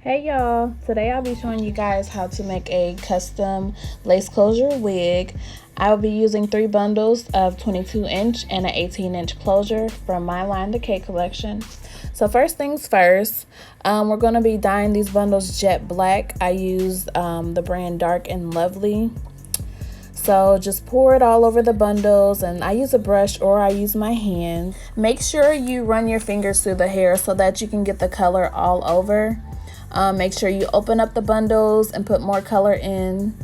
Hey y'all, today I'll be showing you guys how to make a custom lace closure wig. I will be using 3 bundles of 22-inch and an 18-inch closure from my line, the K Collection. So first things first, we're going to be dyeing these bundles jet black. I use the brand Dark and Lovely. So just pour it all over the bundles, and I use a brush or I use my hand. Make sure you run your fingers through the hair so that you can get the color all over. Make sure you open up the bundles and put more color in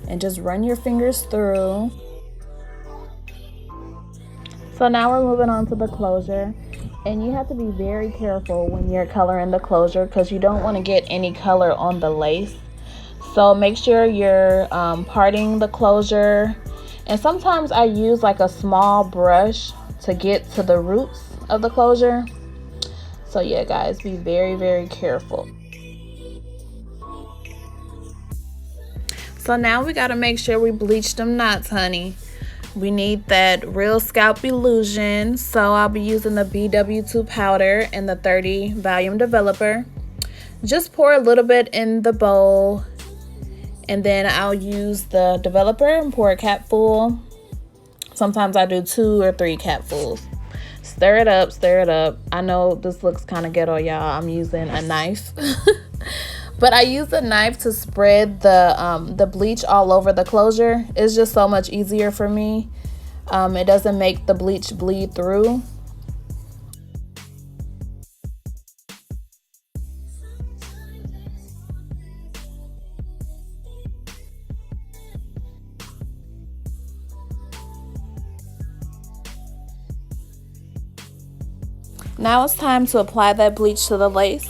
and just run your fingers through. So now we're moving on to the closure, and you have to be very careful when you're coloring the closure because you don't want to get any color on the lace. So make sure you're parting the closure, and sometimes I use like a small brush to get to the roots of the closure. So yeah guys, be very careful. So now we got to make sure we bleach them knots, honey. We need that real scalp illusion. So I'll be using the BW2 powder and the 30 volume developer. Just pour a little bit in the bowl, and then I'll use the developer and pour a capful. Sometimes I do 2 or 3 capfuls. Stir it up, stir it up. I know this looks kind of ghetto, y'all. I'm using a knife. But I use the knife to spread the bleach all over the closure. It's just so much easier for me. It doesn't make the bleach bleed through. Now it's time to apply that bleach to the lace.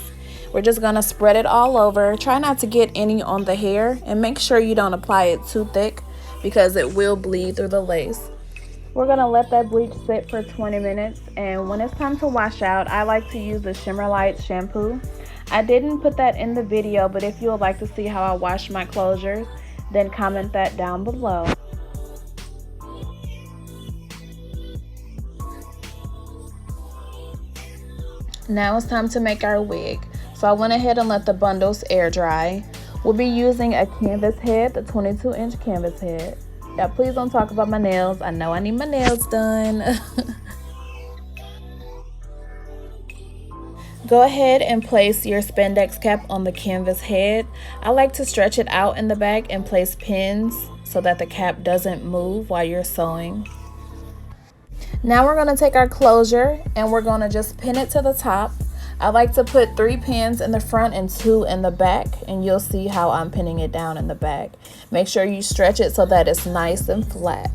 We're just going to spread it all over. Try not to get any on the hair, and make sure you don't apply it too thick because it will bleed through the lace. We're going to let that bleach sit for 20 minutes, and when it's time to wash out, I like to use the Shimmer Light shampoo. I didn't put that in the video, but if you would like to see how I wash my closures, then comment that down below. Now it's time to make our wig. So I went ahead and let the bundles air dry. We'll be using a canvas head, the 22-inch canvas head. Yeah, please don't talk about my nails. I know I need my nails done. Go ahead and place your spandex cap on the canvas head. I like to stretch it out in the back and place pins so that the cap doesn't move while you're sewing. Now we're going to take our closure and we're going to just pin it to the top. I like to put 3 pins in the front and 2 in the back, and you'll see how I'm pinning it down in the back. Make sure you stretch it so that it's nice and flat.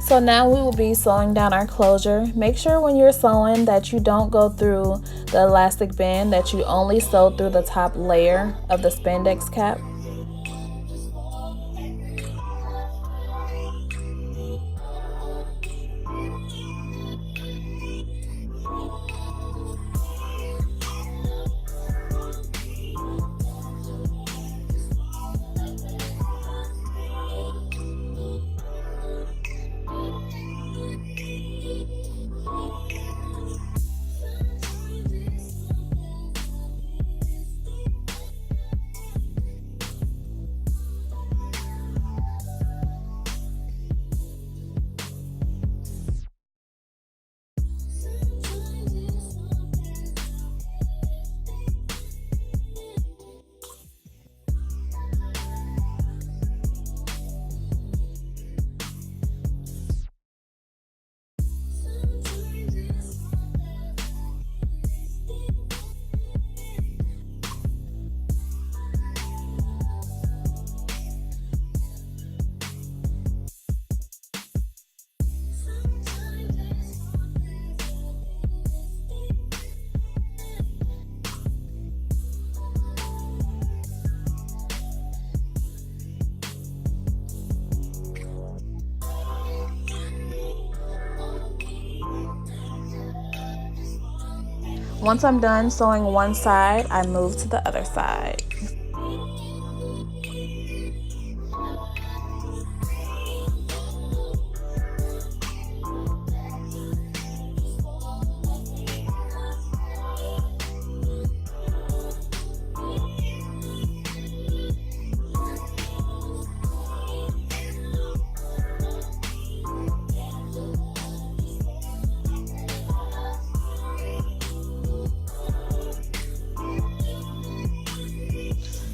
So now we will be sewing down our closure. Make sure when you're sewing that you don't go through the elastic band, that you only sew through the top layer of the spandex cap. Once I'm done sewing one side, I move to the other side.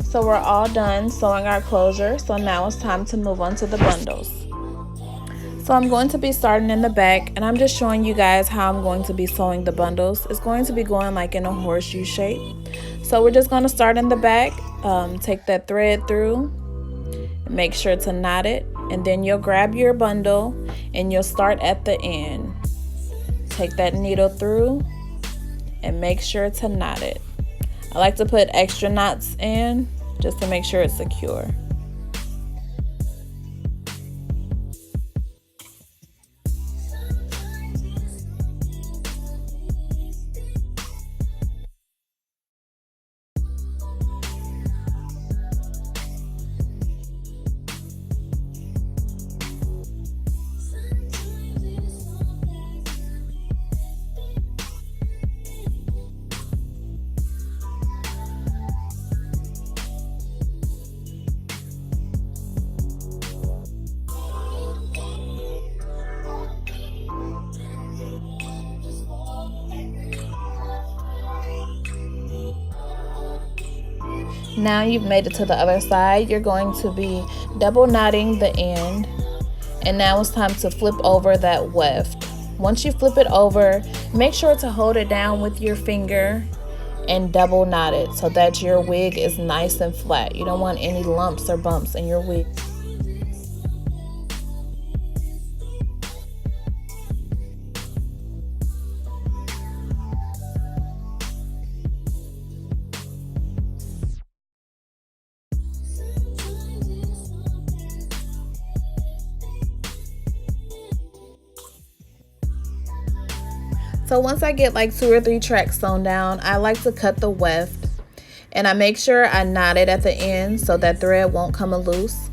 So we're all done sewing our closure, so now it's time to move on to the bundles. So I'm going to be starting in the back, and I'm just showing you guys how I'm going to be sewing the bundles. It's going to be going like in a horseshoe shape. So we're just going to start in the back, take that thread through, make sure to knot it, and then you'll grab your bundle and you'll start at the end. Take that needle through and make sure to knot it. I like to put extra knots in just to make sure it's secure. Now you've made it to the other side, you're going to be double knotting the end, and now it's time to flip over that weft. Once you flip it over, make sure to hold it down with your finger and double knot it so that your wig is nice and flat. You don't want any lumps or bumps in your wig. So once I get like 2 or 3 tracks sewn down, I like to cut the weft, and I make sure I knot it at the end so that thread won't come loose.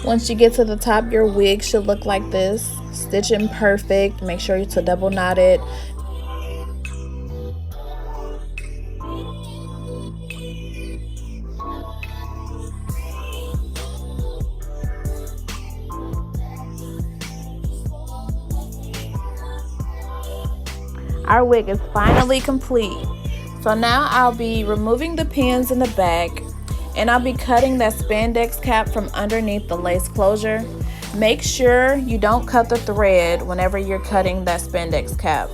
Once you get to the top, your wig should look like this. Stitching perfect. Make sure to double knot it. Our wig is finally complete. So now I'll be removing the pins in the back, and I'll be cutting that spandex cap from underneath the lace closure. Make sure you don't cut the thread whenever you're cutting that spandex cap,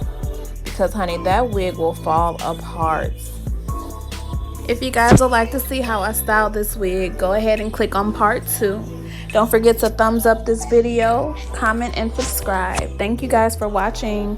because honey, that wig will fall apart. If you guys would like to see how I styled this wig, go ahead and click on part 2. Don't forget to thumbs up this video, comment, and subscribe. Thank you guys for watching.